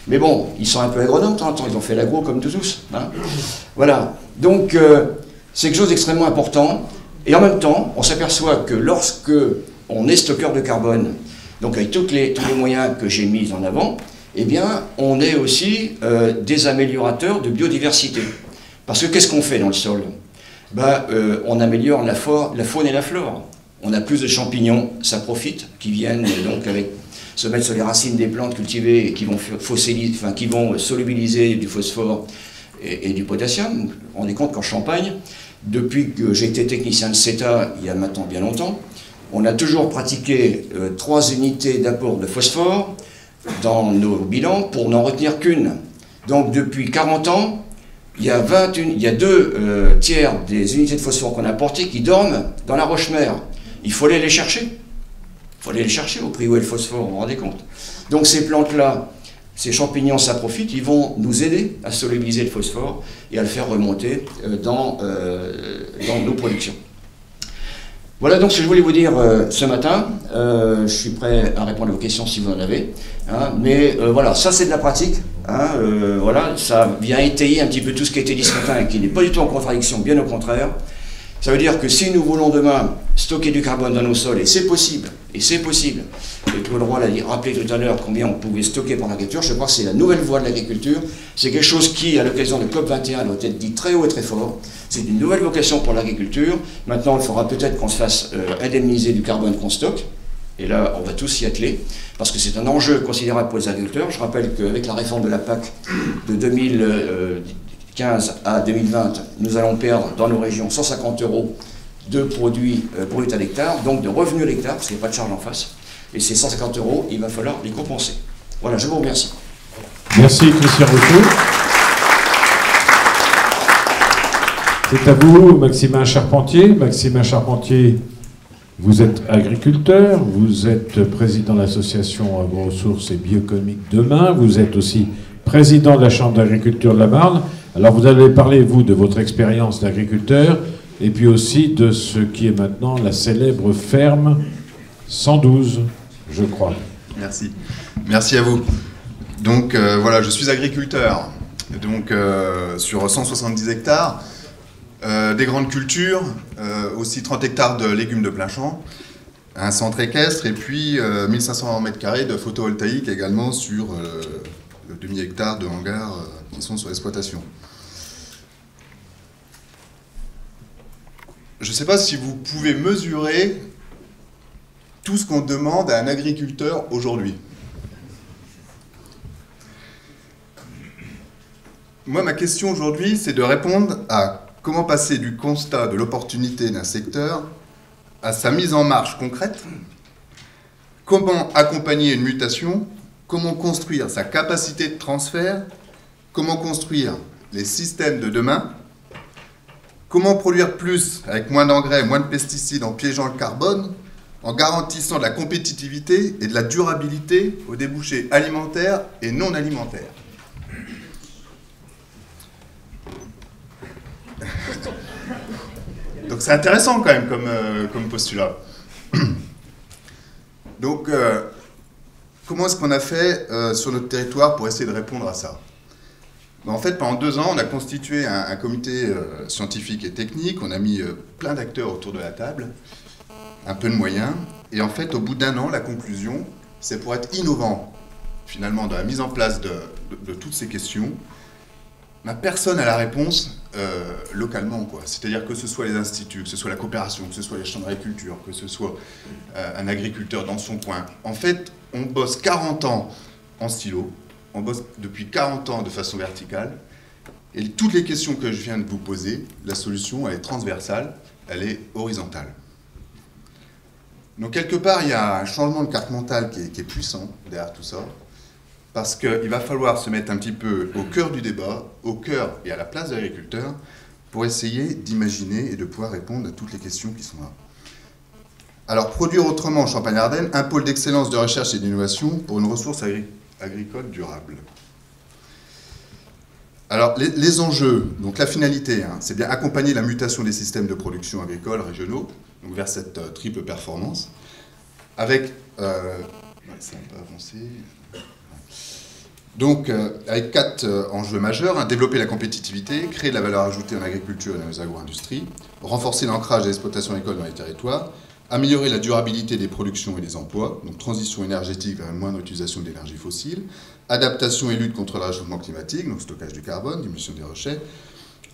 Mais bon, ils sont un peu agronomes de temps en temps, ils ont fait l'agro comme tous. Hein. Voilà, donc c'est quelque chose d'extrêmement important, et en même temps, on s'aperçoit que lorsque on est stockeur de carbone, donc avec tous les moyens que j'ai mis en avant, eh bien, on est aussi des améliorateurs de biodiversité. Parce que qu'est-ce qu'on fait dans le sol? On améliore la faune et la flore. On a plus de champignons, ça profite, qui viennent donc se mettre sur les racines des plantes cultivées et qui vont solubiliser du phosphore et du potassium. Vous vous rendez compte qu'en Champagne, depuis que j'ai été technicien de CETA, il y a maintenant bien longtemps, on a toujours pratiqué 3 unités d'apport de phosphore dans nos bilans pour n'en retenir qu'une. Donc depuis 40 ans, il y a 2 tiers des unités de phosphore qu'on a apportées qui dorment dans la roche-mère. Il faut aller les chercher. Il faut aller les chercher au prix où est le phosphore, vous vous rendez compte. Donc ces plantes-là, ces champignons, ça profite, ils vont nous aider à solubiliser le phosphore et à le faire remonter dans nos productions. Voilà donc ce que je voulais vous dire ce matin. Je suis prêt à répondre à vos questions si vous en avez. Hein, mais voilà, ça c'est de la pratique. Hein, voilà, ça vient étayer un petit peu tout ce qui a été dit ce matin et qui n'est pas du tout en contradiction, bien au contraire. Ça veut dire que si nous voulons demain stocker du carbone dans nos sols, et c'est possible, et Claude Roy l'a rappelé tout à l'heure combien on pouvait stocker par l'agriculture, je crois que c'est la nouvelle voie de l'agriculture, c'est quelque chose qui, à l'occasion de COP21, doit être dit très haut et très fort, c'est une nouvelle vocation pour l'agriculture. Maintenant, il faudra peut-être qu'on se fasse indemniser du carbone qu'on stocke, et là, on va tous s'y atteler, parce que c'est un enjeu considérable pour les agriculteurs. Je rappelle qu'avec la réforme de la PAC de 2015 à 2020, nous allons perdre dans nos régions 150 € de produits bruts à l'hectare, donc de revenus à l'hectare, parce qu'il n'y a pas de charge en face. Et ces 150 €, il va falloir les compenser. Voilà, je vous remercie. Merci Christian Rousseau. C'est à vous, Maximin Charpentier. Maximin Charpentier, vous êtes agriculteur, vous êtes président de l'association Agro-Ressources et Bioéconomique Demain, vous êtes aussi président de la Chambre d'agriculture de la Marne. Alors vous allez parler, vous, de votre expérience d'agriculteur et puis aussi de ce qui est maintenant la célèbre ferme 112, je crois. Merci. Merci à vous. Donc voilà, je suis agriculteur, donc sur 170 hectares, des grandes cultures, aussi 30 hectares de légumes de plein champ, un centre équestre et puis 1500 m² de photovoltaïque également sur le demi-hectare de hangars qui sont sur l'exploitation. Je ne sais pas si vous pouvez mesurer tout ce qu'on demande à un agriculteur aujourd'hui. Moi, ma question aujourd'hui, c'est de répondre à comment passer du constat de l'opportunité d'un secteur à sa mise en marche concrète, comment accompagner une mutation, comment construire sa capacité de transfert, comment construire les systèmes de demain, comment produire plus avec moins d'engrais, moins de pesticides en piégeant le carbone, en garantissant de la compétitivité et de la durabilité aux débouchés alimentaires et non alimentaires. Donc c'est intéressant quand même comme postulat. Donc comment est-ce qu'on a fait sur notre territoire pour essayer de répondre à ça? En fait, pendant 2 ans, on a constitué un comité scientifique et technique, on a mis plein d'acteurs autour de la table, un peu de moyens, et en fait, au bout d'1 an, la conclusion, c'est pour être innovant, finalement, dans la mise en place de toutes ces questions, personne n'a la réponse localement, quoi. C'est-à-dire que ce soit les instituts, que ce soit la coopération, que ce soit les chambres d'agriculture, que ce soit un agriculteur dans son coin. En fait, on bosse 40 ans en silo, on bosse depuis 40 ans de façon verticale, et toutes les questions que je viens de vous poser, la solution, elle est transversale, elle est horizontale. Donc quelque part, il y a un changement de carte mentale qui est puissant derrière tout ça, parce qu'il va falloir se mettre un petit peu au cœur du débat, au cœur et à la place de l'agriculteur, pour essayer d'imaginer et de pouvoir répondre à toutes les questions qui sont là. Alors, produire autrement en Champagne-Ardenne, un pôle d'excellence de recherche et d'innovation pour une ressource agricole durable. Alors, les enjeux, donc la finalité, c'est bien accompagner la mutation des systèmes de production agricoles régionaux, donc vers cette triple performance, avec... ça n'a pas avancé... Donc, avec 4 enjeux majeurs, développer la compétitivité, créer de la valeur ajoutée en agriculture et dans les agro-industries, renforcer l'ancrage des exploitations agricoles dans les territoires, améliorer la durabilité des productions et des emplois, donc transition énergétique vers une moindre utilisation d'énergie fossile, adaptation et lutte contre le réchauffement climatique, donc stockage du carbone, diminution des rejets,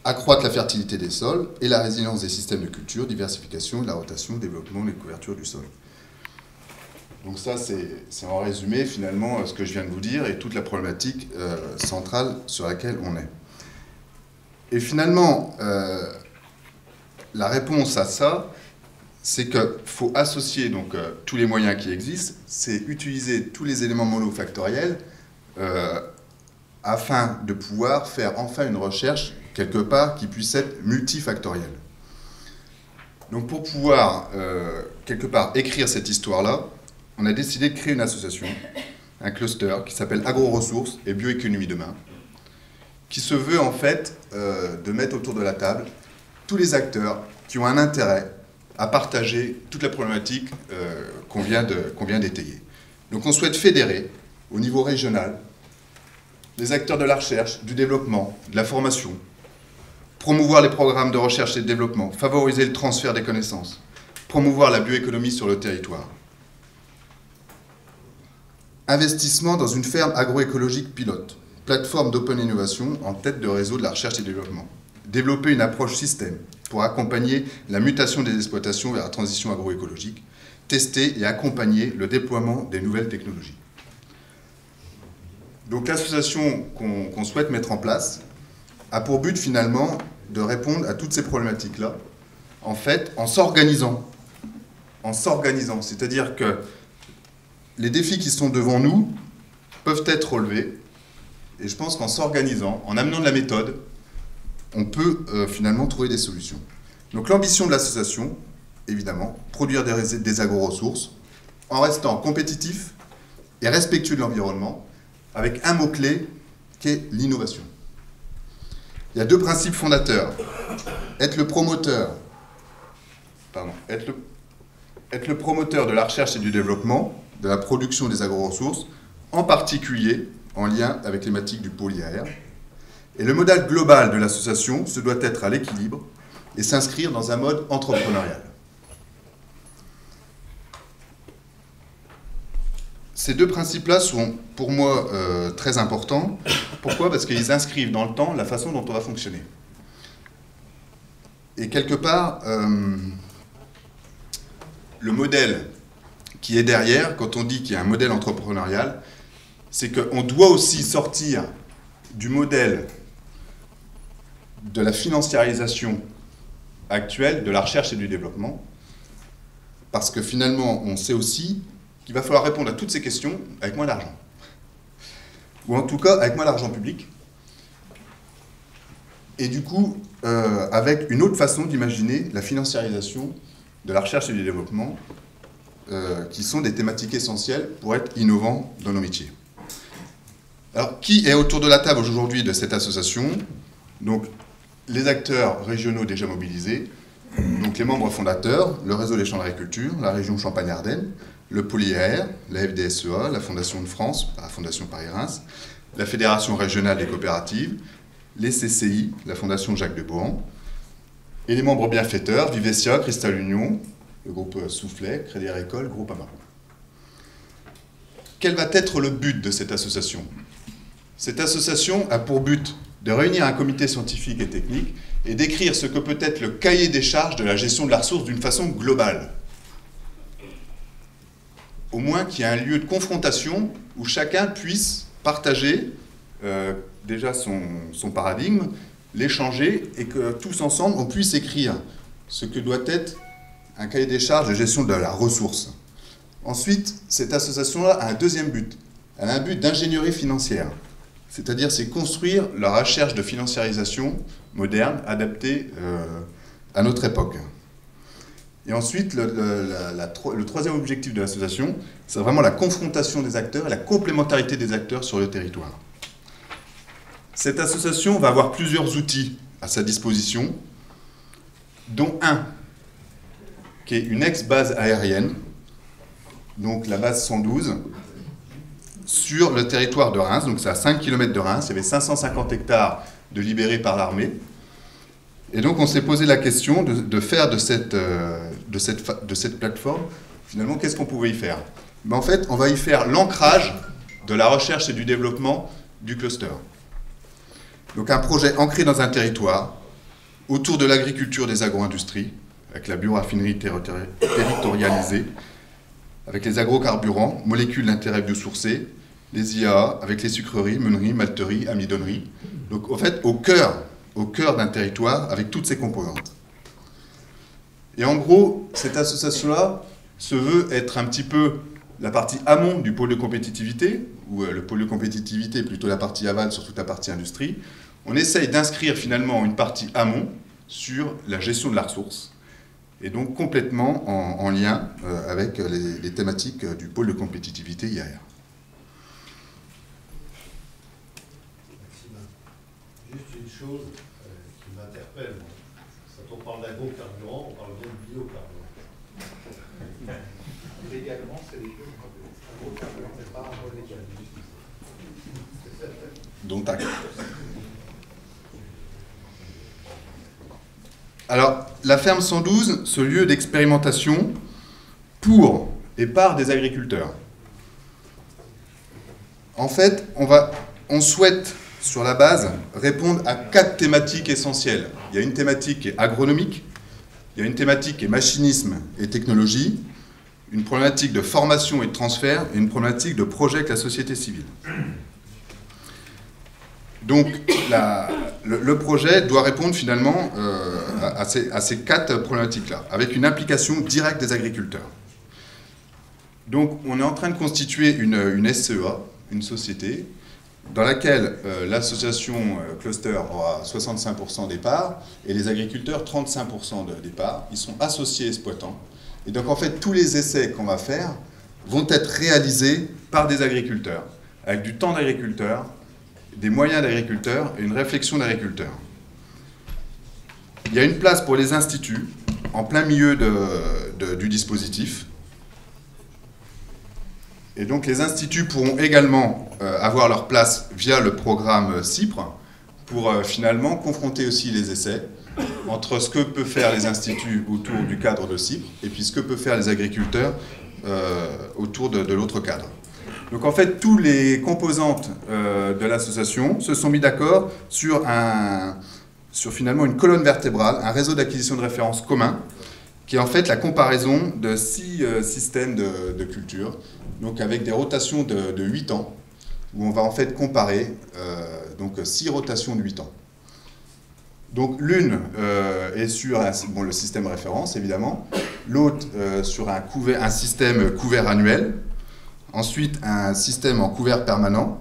accroître la fertilité des sols et la résilience des systèmes de culture, diversification de la rotation, développement des couvertures du sol. Donc ça, c'est en résumé, finalement, ce que je viens de vous dire et toute la problématique centrale sur laquelle on est. Et finalement, la réponse à ça, c'est qu'il faut associer donc, tous les moyens qui existent, c'est utiliser tous les éléments monofactoriels afin de pouvoir faire enfin une recherche, quelque part, qui puisse être multifactorielle. Donc pour pouvoir, quelque part, écrire cette histoire-là, on a décidé de créer une association, un cluster qui s'appelle Agro-Ressources et Bioéconomie Demain, qui se veut en fait de mettre autour de la table tous les acteurs qui ont un intérêt à partager toute la problématique qu'on vient d'étayer. Donc on souhaite fédérer au niveau régional les acteurs de la recherche, du développement, de la formation, promouvoir les programmes de recherche et de développement, favoriser le transfert des connaissances, promouvoir la bioéconomie sur le territoire. Investissement dans une ferme agroécologique pilote, plateforme d'open innovation en tête de réseau de la recherche et du développement. Développer une approche système pour accompagner la mutation des exploitations vers la transition agroécologique, tester et accompagner le déploiement des nouvelles technologies. Donc l'association qu'on souhaite mettre en place a pour but finalement de répondre à toutes ces problématiques-là, en fait, en s'organisant. C'est-à-dire que les défis qui sont devant nous peuvent être relevés, et je pense qu'en s'organisant, en amenant de la méthode, on peut finalement trouver des solutions. Donc l'ambition de l'association, évidemment, produire des agro-ressources en restant compétitif et respectueux de l'environnement, avec un mot-clé qui est l'innovation. Il y a 2 principes fondateurs. Être le promoteur de la recherche et du développement, de la production des agro-ressources, en particulier en lien avec les thématiques du pôle IAR. Et le modèle global de l'association se doit être à l'équilibre et s'inscrire dans un mode entrepreneurial. Ces 2 principes-là sont pour moi très importants. Pourquoi? Parce qu'ils inscrivent dans le temps la façon dont on va fonctionner. Et quelque part, le modèle qui est derrière, quand on dit qu'il y a un modèle entrepreneurial, c'est qu'on doit aussi sortir du modèle de la financiarisation actuelle de la recherche et du développement parce que finalement, on sait aussi qu'il va falloir répondre à toutes ces questions avec moins d'argent. Ou en tout cas, avec moins d'argent public. Et du coup, avec une autre façon d'imaginer la financiarisation de la recherche et du développement, qui sont des thématiques essentielles pour être innovants dans nos métiers. Alors, qui est autour de la table aujourd'hui de cette association? Donc, les acteurs régionaux déjà mobilisés, donc les membres fondateurs, le réseau des champs d'agriculture, la région Champagne-Ardenne, le pôle IAR, la FDSEA, la Fondation de France, la Fondation Paris-Reims, la Fédération régionale des coopératives, les CCI, la Fondation Jacques de Bohan, et les membres bienfaiteurs, Vivesia, Cristal Union, le groupe Soufflet, Crédit Agricole, Groupe Ama. Quel va être le but de cette association? Cette association a pour but de réunir un comité scientifique et technique et d'écrire ce que peut être le cahier des charges de la gestion de la ressource d'une façon globale. Au moins qu'il y ait un lieu de confrontation où chacun puisse partager déjà son paradigme, l'échanger et que tous ensemble on puisse écrire ce que doit être un cahier des charges de gestion de la ressource. Ensuite, cette association-là a un deuxième but. Elle a un but d'ingénierie financière. C'est-à-dire, c'est construire la recherche de financiarisation moderne, adaptée à notre époque. Et ensuite, le troisième objectif de l'association, c'est vraiment la confrontation des acteurs et la complémentarité des acteurs sur le territoire. Cette association va avoir plusieurs outils à sa disposition, dont un qui est une ex-base aérienne, donc la base 112, sur le territoire de Reims, donc c'est à 5 km de Reims, il y avait 550 hectares de libérés par l'armée. Et donc on s'est posé la question de faire de cette plateforme, finalement, qu'est-ce qu'on pouvait y faire? En fait, on va y faire l'ancrage de la recherche et du développement du cluster. Donc un projet ancré dans un territoire, autour de l'agriculture des agro-industries, avec la bioraffinerie territorialisée, avec les agrocarburants, molécules d'intérêt biosourcées, les IAA, avec les sucreries, meuneries, malteries, amidonneries. Donc, en fait, au cœur d'un territoire, avec toutes ses composantes. Et en gros, cette association-là se veut être un petit peu la partie amont du pôle de compétitivité, où le pôle de compétitivité est plutôt la partie aval sur toute la partie industrie. On essaye d'inscrire finalement une partie amont sur la gestion de la ressource, et donc complètement en lien avec les thématiques du pôle de compétitivité IAR. Juste une chose qui m'interpelle, quand on parle d'agrocarburant, on parle de biocarburant. Légalement, c'est les deux. Agrocarburant, mais pas légal. Donc, alors, la ferme 112, ce lieu d'expérimentation pour et par des agriculteurs. En fait, on souhaite, sur la base, répondre à 4 thématiques essentielles. Il y a une thématique qui est agronomique, il y a une thématique qui est machinisme et technologie, une problématique de formation et de transfert, et une problématique de projet avec la société civile. Donc, le projet doit répondre finalement à ces 4 problématiques-là, avec une implication directe des agriculteurs. Donc, on est en train de constituer une SCEA, une société, dans laquelle l'association Cluster aura 65% des parts, et les agriculteurs 35% des parts. Ils sont associés exploitants. Et donc, en fait, tous les essais qu'on va faire vont être réalisés par des agriculteurs, avec du temps d'agriculteurs, des moyens d'agriculteurs et une réflexion d'agriculteurs. Il y a une place pour les instituts en plein milieu du dispositif. Et donc les instituts pourront également avoir leur place via le programme CIPRE pour finalement confronter aussi les essais entre ce que peuvent faire les instituts autour du cadre de CIPRE et puis ce que peuvent faire les agriculteurs autour de l'autre cadre. Donc en fait, tous les composantes de l'association se sont mis d'accord sur finalement une colonne vertébrale, un réseau d'acquisition de références commun, qui est en fait la comparaison de 6 systèmes de culture, donc avec des rotations de 8 ans, où on va en fait comparer donc 6 rotations de 8 ans. Donc l'une est sur le système référence, évidemment, l'autre sur un système couvert annuel, ensuite un système en couvert permanent,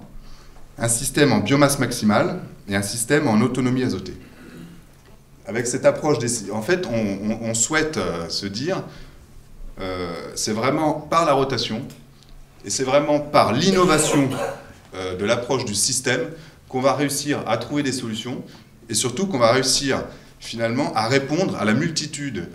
un système en biomasse maximale et un système en autonomie azotée. Avec cette approche, en fait, on souhaite se dire, c'est vraiment par la rotation et c'est vraiment par l'innovation de l'approche du système qu'on va réussir à trouver des solutions et surtout qu'on va réussir finalement à répondre à la multitude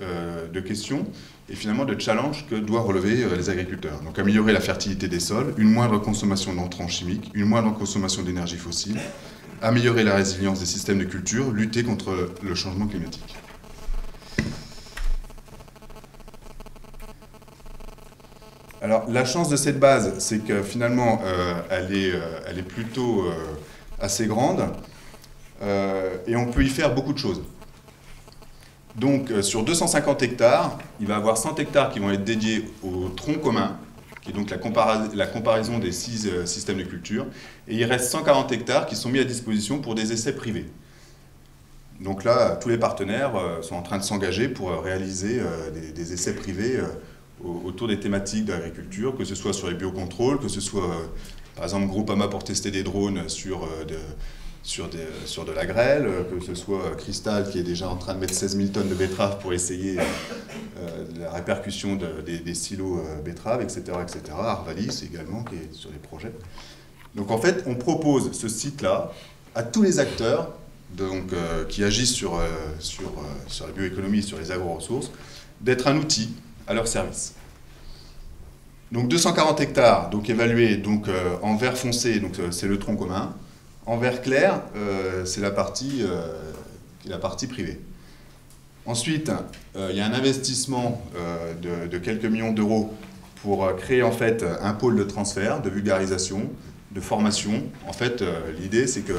de questions et finalement de challenges que doivent relever les agriculteurs. Donc améliorer la fertilité des sols, une moindre consommation d'entrants chimiques, une moindre consommation d'énergie fossile, améliorer la résilience des systèmes de culture, lutter contre le changement climatique. Alors la chance de cette base, c'est que finalement elle est plutôt assez grande et on peut y faire beaucoup de choses. Donc sur 250 hectares, il va y avoir 100 hectares qui vont être dédiés au tronc commun, qui est donc la comparaison des 6 systèmes de culture, et il reste 140 hectares qui sont mis à disposition pour des essais privés. Donc là, tous les partenaires sont en train de s'engager pour réaliser des essais privés autour des thématiques de l'agriculture, que ce soit sur les biocontrôles, que ce soit par exemple Groupama pour tester des drones sur de la grêle, que ce soit Cristal qui est déjà en train de mettre 16 000 tonnes de betteraves pour essayer la répercussion des silos betteraves, etc., etc. Arvalis également qui est sur les projets. Donc en fait, on propose ce site-là à tous les acteurs qui agissent sur la bioéconomie, sur les agro-ressources, d'être un outil à leur service. Donc 240 hectares donc évalués donc, en vert foncé, donc c'est le tronc commun. En vert clair, c'est la partie privée. Ensuite, il y a un investissement de quelques millions d'euros pour créer en fait un pôle de transfert, de vulgarisation, de formation. En fait, l'idée c'est que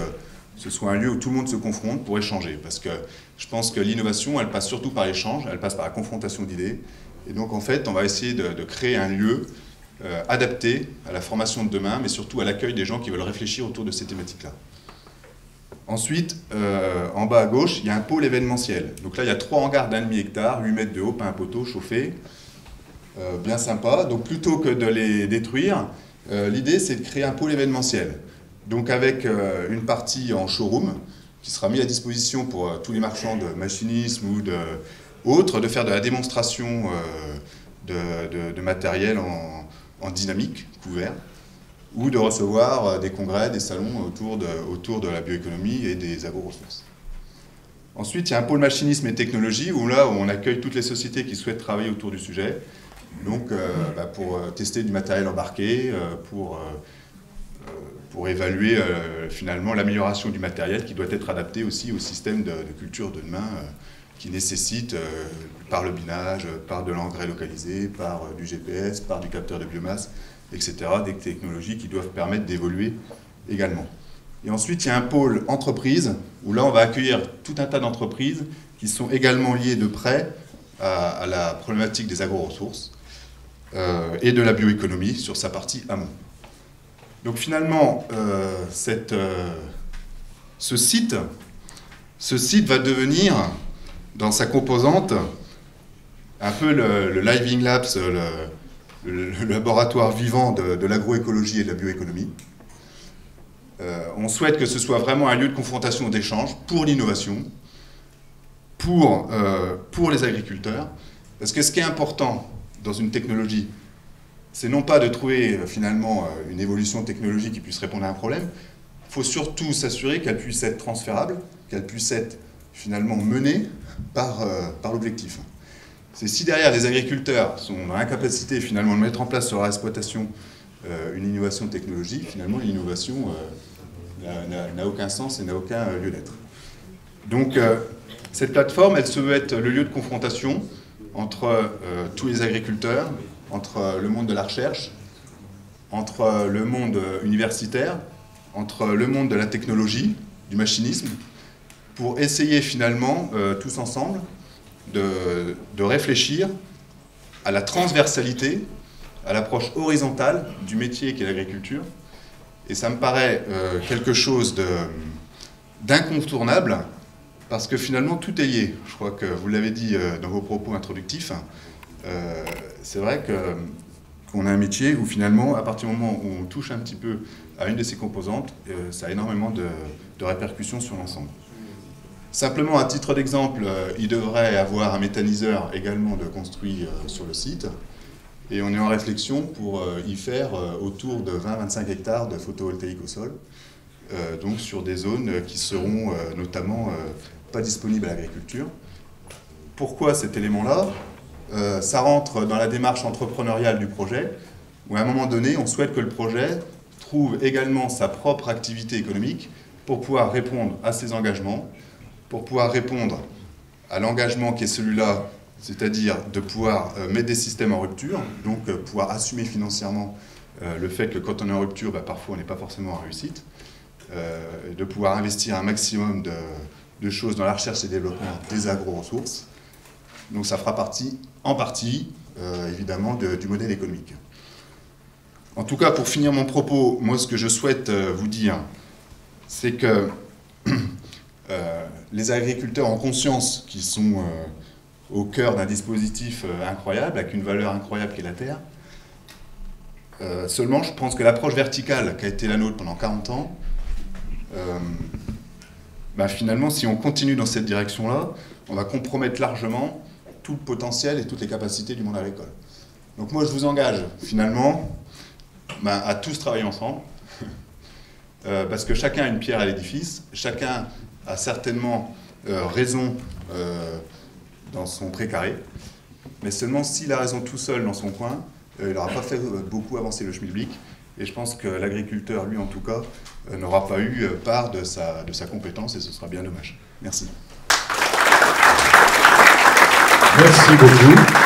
ce soit un lieu où tout le monde se confronte pour échanger. Parce que je pense que l'innovation, elle passe surtout par l'échange, elle passe par la confrontation d'idées. Et donc en fait, on va essayer de créer un lieu adapté à la formation de demain, mais surtout à l'accueil des gens qui veulent réfléchir autour de ces thématiques-là. Ensuite, en bas à gauche, il y a un pôle événementiel. Donc là, il y a 3 hangars d'1,5 hectare, 8 mètres de haut, pas un poteau, chauffé. Bien sympa. Donc plutôt que de les détruire, l'idée c'est de créer un pôle événementiel. Donc avec une partie en showroom, qui sera mise à disposition pour tous les marchands de machinisme ou autres, de faire de la démonstration de matériel en dynamique, couvert, ou de recevoir des congrès, des salons autour de la bioéconomie et des agro-ressources. Ensuite, il y a un pôle machinisme et technologie, où là, on accueille toutes les sociétés qui souhaitent travailler autour du sujet, donc pour tester du matériel embarqué, pour évaluer finalement l'amélioration du matériel qui doit être adapté aussi au système de culture de demain, qui nécessite, par le binage, par de l'engrais localisé, par du GPS, par du capteur de biomasse, etc., des technologies qui doivent permettre d'évoluer également. Et ensuite, il y a un pôle entreprise, où là, on va accueillir tout un tas d'entreprises qui sont également liées de près à la problématique des agro-ressources et de la bioéconomie sur sa partie amont. Donc finalement, ce site va devenir, dans sa composante, un peu le Living Labs, le laboratoire vivant de l'agroécologie et de la bioéconomie. On souhaite que ce soit vraiment un lieu de confrontation et d'échange pour l'innovation, pour les agriculteurs, parce que ce qui est important dans une technologie, c'est non pas de trouver finalement une évolution technologique qui puisse répondre à un problème, il faut surtout s'assurer qu'elle puisse être transférable, qu'elle puisse être finalement menée par l'objectif. C'est si derrière les agriculteurs sont dans l'incapacité finalement de mettre en place sur leur exploitation une innovation technologique, finalement l'innovation n'a aucun sens et n'a aucun lieu d'être. Donc cette plateforme, elle se veut être le lieu de confrontation entre tous les agriculteurs, entre le monde de la recherche, entre le monde universitaire, entre le monde de la technologie, du machinisme, pour essayer finalement, tous ensemble, de réfléchir à la transversalité, à l'approche horizontale du métier qu'est l'agriculture. Et ça me paraît quelque chose d'incontournable parce que finalement tout est lié. Je crois que vous l'avez dit dans vos propos introductifs. C'est vrai qu'on a un métier où finalement, à partir du moment où on touche un petit peu à une de ces composantes, ça a énormément de répercussions sur l'ensemble. Simplement, à titre d'exemple, il devrait avoir un méthaniseur également de construit sur le site. Et on est en réflexion pour y faire autour de 20-25 hectares de photovoltaïque au sol, donc sur des zones qui seront notamment pas disponibles à l'agriculture. Pourquoi cet élément-là? Ça rentre dans la démarche entrepreneuriale du projet, où à un moment donné, on souhaite que le projet trouve également sa propre activité économique pour pouvoir répondre à ses engagements, pour pouvoir répondre à l'engagement qui est celui-là, c'est-à-dire de pouvoir mettre des systèmes en rupture, donc pouvoir assumer financièrement le fait que quand on est en rupture, parfois on n'est pas forcément en réussite, de pouvoir investir un maximum de choses dans la recherche et développement des agro-ressources. Donc ça fera partie, en partie, évidemment, du modèle économique. En tout cas, pour finir mon propos, moi ce que je souhaite vous dire, c'est que les agriculteurs ont conscience qu'ils sont au cœur d'un dispositif incroyable, avec une valeur incroyable qui est la terre. Seulement, je pense que l'approche verticale qui a été la nôtre pendant 40 ans, finalement, si on continue dans cette direction-là, on va compromettre largement tout le potentiel et toutes les capacités du monde agricole. Donc moi, je vous engage, finalement, à tous travailler ensemble, parce que chacun a une pierre à l'édifice, chacun a certainement raison dans son précaré, mais seulement s'il a raison tout seul dans son coin, il n'aura pas fait beaucoup avancer le schmilblick, et je pense que l'agriculteur, lui en tout cas, n'aura pas eu part de sa compétence, et ce sera bien dommage. Merci. Merci beaucoup.